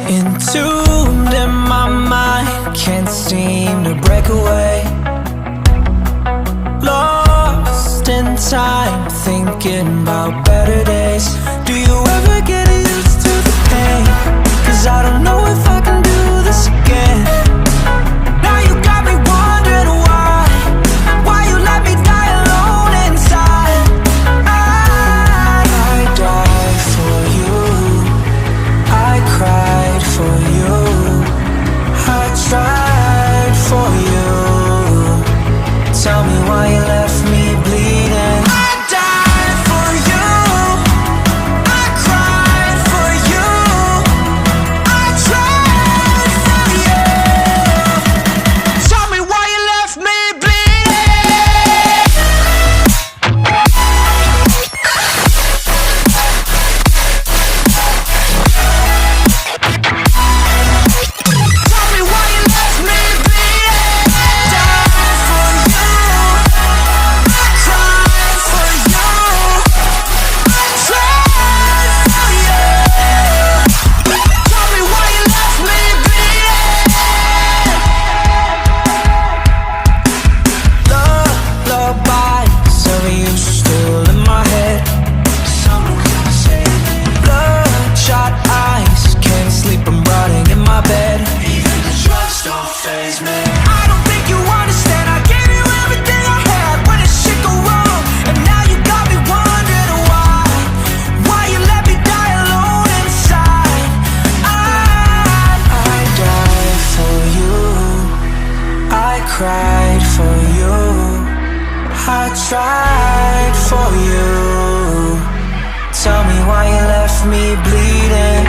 Entombed in my mind, can't seem to break away. Lost in time, thinking about better days. Do you ever get used to the pain? 'Cause I don't know if I can do this again. Now you got me wondering why you let me die alone inside. I died for you, I cried for you, I tried for you. Tell me why you left me bleeding. I died for you, I cried for you, I tried for you. Tell me why you left me bleeding. Tell me why you left me bleeding. Died for you, I cried for you, I tried for you. Tell me why you left me bleeding. Lullabies of you still in my head. Bloodshot eyes, can't sleep, I'm rotting in my bed. Even the drugs don't faze me. I don't think you understand, I gave you everything I had. When did shit go wrong? And now you got me wondering why you let me die alone inside. I died for you, I cried for you, I tried for you. Tell me why you left me bleeding.